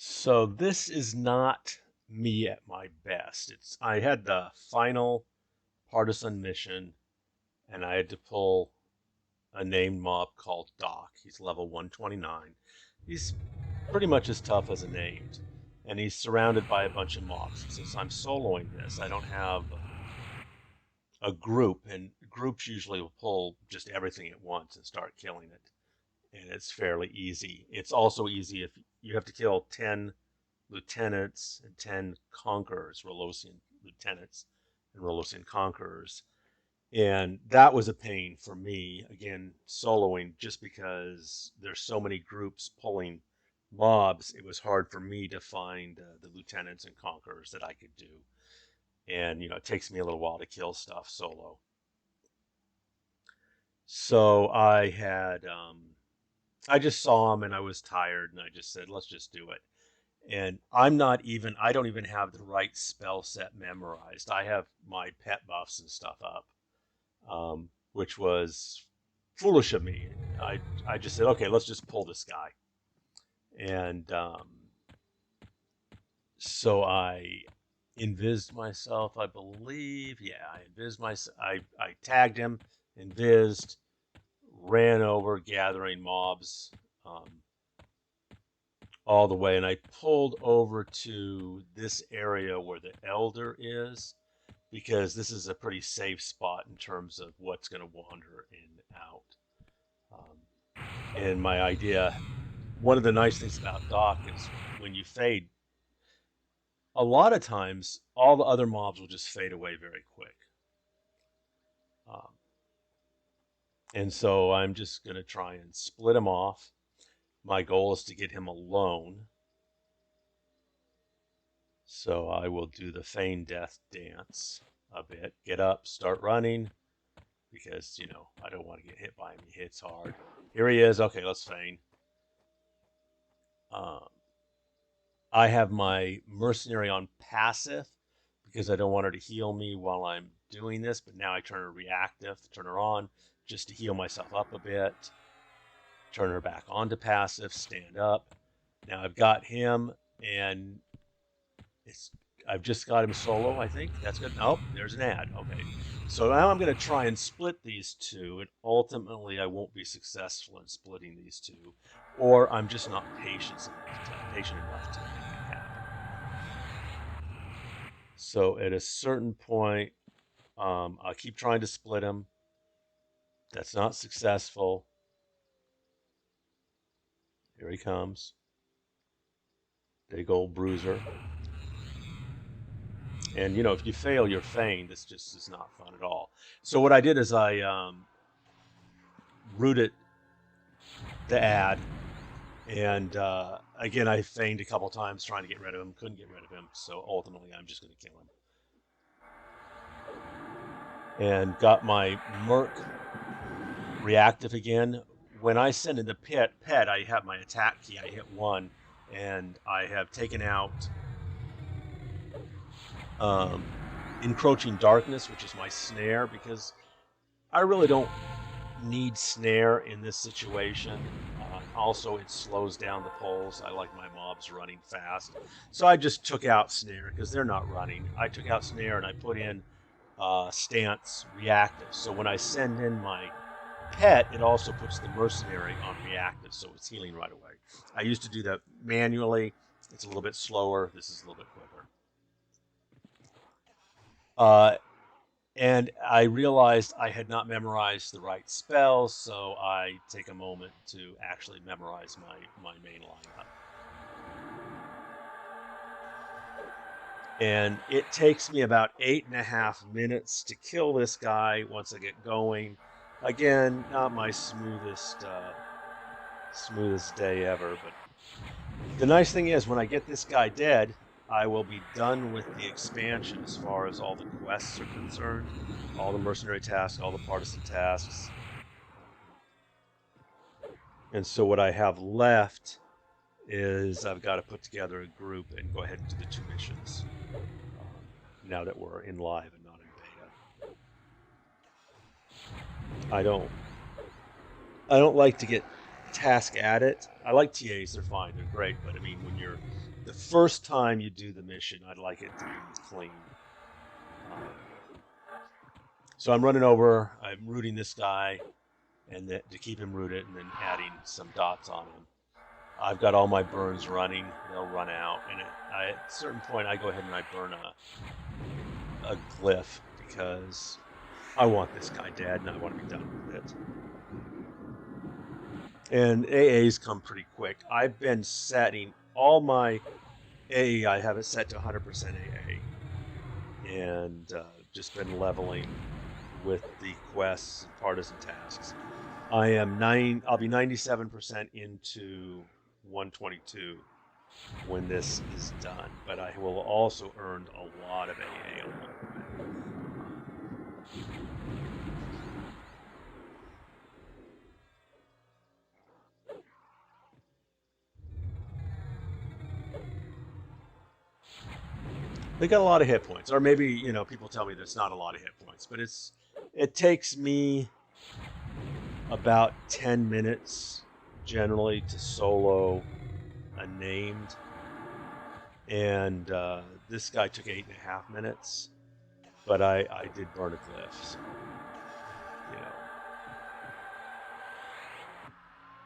So this is not me at my best. I had the final partisan mission and I had to pull a named mob called Doc. He's level 129. He's pretty much as tough as a named. And he's surrounded by a bunch of mobs. Since I'm soloing this, I don't have a group, and groups usually will pull just everything at once and start killing it. And it's fairly easy. It's also easy if you have to kill 10 lieutenants and 10 conquerors, Rolosian lieutenants and Rolosian conquerors. And that was a pain for me, again, soloing, just because there's so many groups pulling mobs. It was hard for me to find the lieutenants and conquerors that I could do. And, it takes me a little while to kill stuff solo. So I just saw him and I was tired and I just said, let's just do it. And I don't even have the right spell set memorized. I have my pet buffs and stuff up, which was foolish of me. I just said, okay, let's just pull this guy. And so I invised myself, I believe. Yeah, I invised myself. I tagged him, invised, ran over, gathering mobs. All the way, and I pulled over to this area where the elder is because this is a pretty safe spot in terms of what's going to wander in and out. And my idea, one of the nice things about Doc is when you fade, a lot of times all the other mobs will just fade away very quick. Um, and so I'm just going to try and split him off. My goal is to get him alone. So I will do the feign death dance a bit. Get up, start running, because, I don't want to get hit by him. He hits hard. Here he is. Okay, let's feign. Um, I have my mercenary on passive because I don't want her to heal me while I'm doing this, but now I turn her reactive, turn her on just to heal myself up a bit, turn her back onto passive, stand up. Now I've got him, and I've just got him solo, I think. That's good. Oh, there's an ad. Okay. So now I'm going to try and split these two, and ultimately I won't be successful in splitting these two, or I'm just not patient enough to make it happen. So at a certain point, I'll keep trying to split them. That's not successful. Here he comes. Big old bruiser. And if you fail your feign, this just is not fun at all. So what I did is I rooted the ad, and again I feigned a couple times trying to get rid of him, couldn't get rid of him. So ultimately, I'm just going to kill him. And got my merc reactive again. When I send in the pet, I have my attack key. I hit 1, and I have taken out encroaching darkness, which is my snare, because I really don't need snare in this situation. Also, it slows down the pulls. I like my mobs running fast. So I just took out snare because they're not running. I took out snare and I put in stance reactive. So when I send in my pet, it also puts the mercenary on reactive, so it's healing right away. I used to do that manually. It's a little bit slower. This is a little bit quicker. And I realized I had not memorized the right spells, so I take a moment to actually memorize my main lineup. And it takes me about 8.5 minutes to kill this guy once I get going. Again, not my smoothest day ever, but the nice thing is when I get this guy dead, I will be done with the expansion as far as all the quests are concerned, all the mercenary tasks, all the partisan tasks. And so what I have left is I've got to put together a group and go ahead and do the 2 missions now that we're in live and not in beta. I don't like to get task at it. I like TAs, they're fine, they're great, but I mean, when you're the first time you do the mission, I'd like it to be clean. So I'm running over, I'm rooting this guy, and to keep him rooted, and then adding some dots on him. I've got all my burns running, they'll run out, and at a certain point I go ahead and I burn a glyph because I want this guy dead and I want to be done with it. And AAs come pretty quick. I've been setting all my AA, I have it set to 100% AA, and just been leveling with the quests and partisan tasks. I'll be 97% into 122 when this is done, but I will also earn a lot of AA along the way. They got a lot of hit points, or maybe, you know, people tell me there's not a lot of hit points, but it takes me about 10 minutes generally to solo a named, and this guy took 8.5 minutes, but I did burn a glyph, so, you know.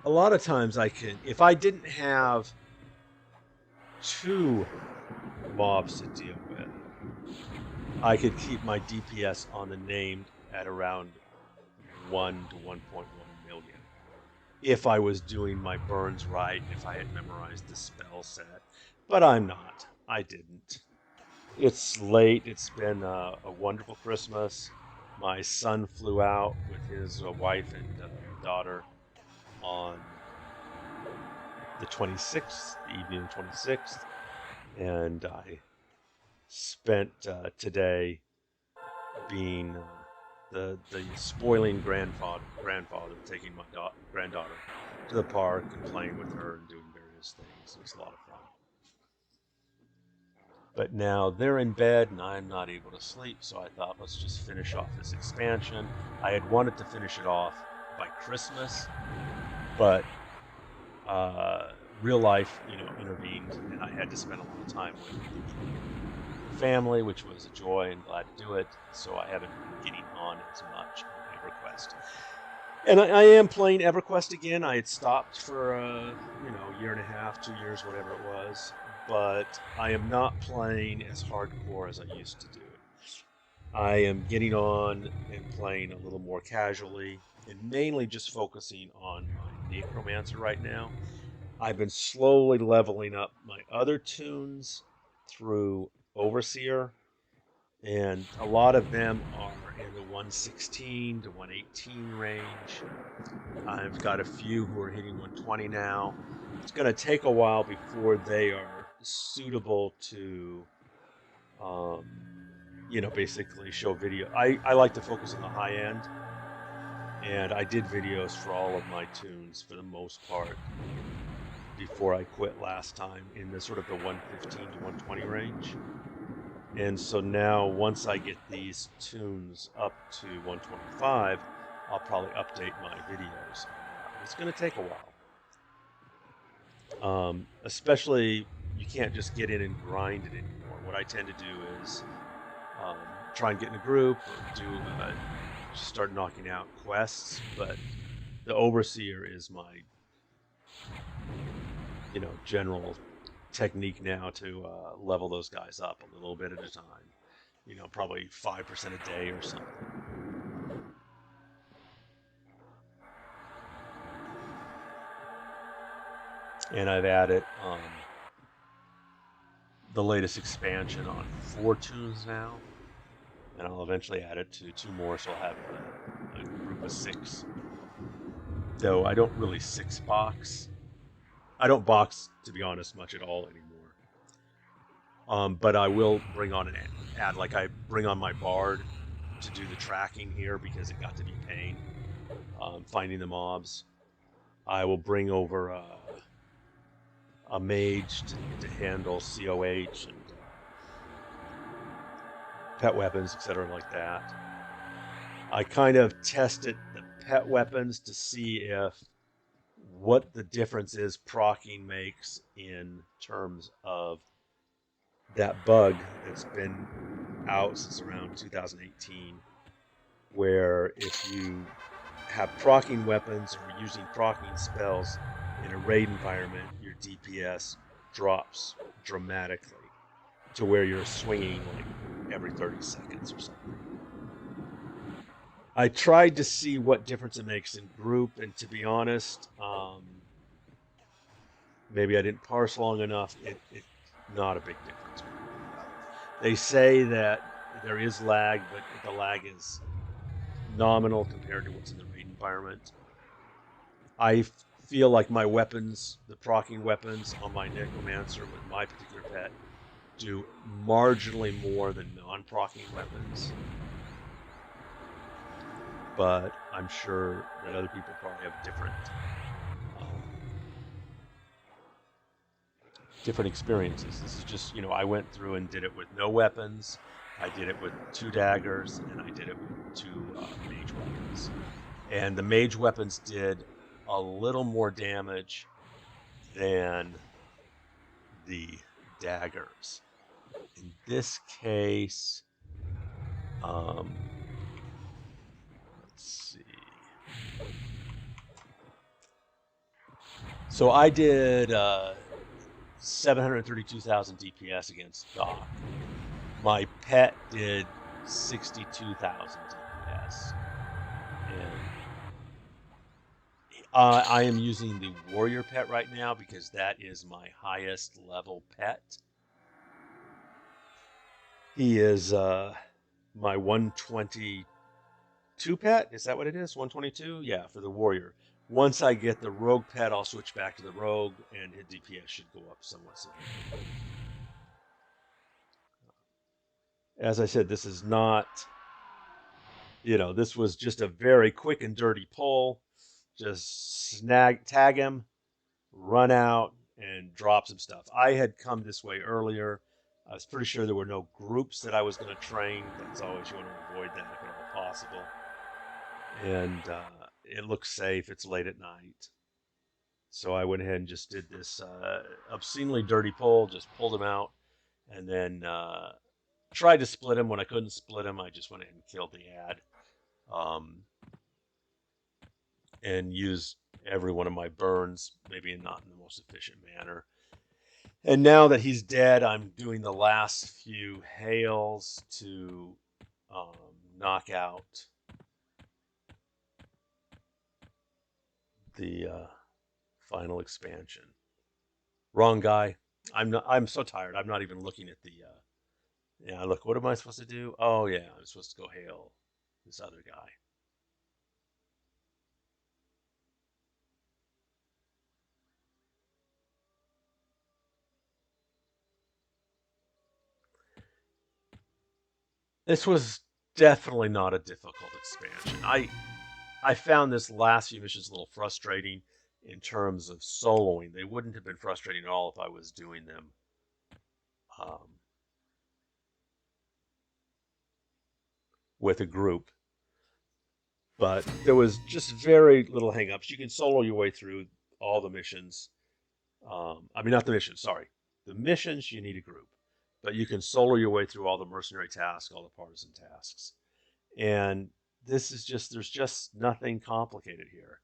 A lot of times I can, if I didn't have 2 mobs to deal with, I could keep my DPS on the named at around 1 to 1.1 million. If I was doing my burns right, if I had memorized the spell set. But I'm not. I didn't. It's late. It's been a wonderful Christmas. My son flew out with his wife and daughter on the 26th, the evening of the 26th. And I spent today being the spoiling grandfather, taking my granddaughter to the park and playing with her and doing various things. It was a lot of fun. But now they're in bed and I'm not able to sleep, so I thought, let's just finish off this expansion. I had wanted to finish it off by Christmas, but real life, you know, intervened, and I had to spend a lot of time with the family, which was a joy, and glad to do it. So I haven't been getting on as much on EverQuest. And I am playing EverQuest again. I had stopped for you know, a year and a half, 2 years, whatever it was. But I am not playing as hardcore as I used to do. I am getting on and playing a little more casually, and mainly just focusing on my Necromancer right now. I've been slowly leveling up my other tunes through Overseer, and a lot of them are in the 116 to 118 range. I've got a few who are hitting 120 now. It's going to take a while before they are suitable to, you know, basically show video. I like to focus on the high end, and I did videos for all of my tunes for the most part before I quit last time in the sort of the 115 to 120 range. And so now, once I get these tunes up to 125, I'll probably update my videos. It's going to take a while. Especially, you can't just get in and grind it anymore. What I tend to do is try and get in a group or do start knocking out quests. But the Overseer is my, you know, general technique now to level those guys up a little bit at a time. You know, probably 5% a day or something. And I've added the latest expansion on 4 tunes now, and I'll eventually add it to 2 more, so I'll have a group of 6. Though I don't really 6 box. I don't box, to be honest, much at all anymore. But I will bring on an ad, like I bring on my bard to do the tracking here because it got to be pain finding the mobs. I will bring over a mage to handle COH and pet weapons, etc., like that. I kind of tested the pet weapons to see if what the difference is proccing makes in terms of that bug that's been out since around 2018, where if you have proccing weapons or using proccing spells in a raid environment, your DPS drops dramatically to where you're swinging like every 30 seconds or something. I tried to see what difference it makes in group, and to be honest, maybe I didn't parse long enough. It's not a big difference. They say that there is lag, but the lag is nominal compared to what's in the raid environment. I feel like my weapons, the proccing weapons on my necromancer with my particular pet, do marginally more than non-proccing weapons. But I'm sure that other people probably have different experiences. This is just, I went through and did it with no weapons. I did it with 2 daggers, and I did it with 2 mage weapons. And the mage weapons did a little more damage than the daggers. In this case, let's see. So I did 732,000 DPS against Doc. My pet did 62,000 DPS. And I am using the warrior pet right now because that is my highest level pet. He is my 122 pet. Is that what it is? 122? Yeah, for the warrior. Once I get the rogue pet, I'll switch back to the rogue, and his DPS should go up somewhat significantly. As I said, this is not, this was just a very quick and dirty pull. Just tag him, run out, and drop some stuff. I had come this way earlier. I was pretty sure there were no groups that I was going to train. That's always, you want to avoid that if at all possible. And it looks safe. It's late at night. So I went ahead and just did this obscenely dirty pull, just pulled him out, and then tried to split him. When I couldn't split him, I just went ahead and killed the ad. And used every one of my burns, maybe not in the most efficient manner. And now that he's dead, I'm doing the last few hails to knock out the final expansion. Wrong guy. I'm so tired. I'm not even looking at the. Yeah, look. What am I supposed to do? Oh yeah, I'm supposed to go hail this other guy. This was definitely not a difficult expansion. I found this last few missions a little frustrating in terms of soloing. They wouldn't have been frustrating at all if I was doing them with a group. But there was just very little hangups. You can solo your way through all the missions. Not the missions, sorry. The missions, you need a group. But you can solo your way through all the mercenary tasks, all the partisan tasks. And this is there's just nothing complicated here.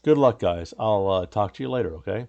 Good luck, guys. I'll talk to you later, okay?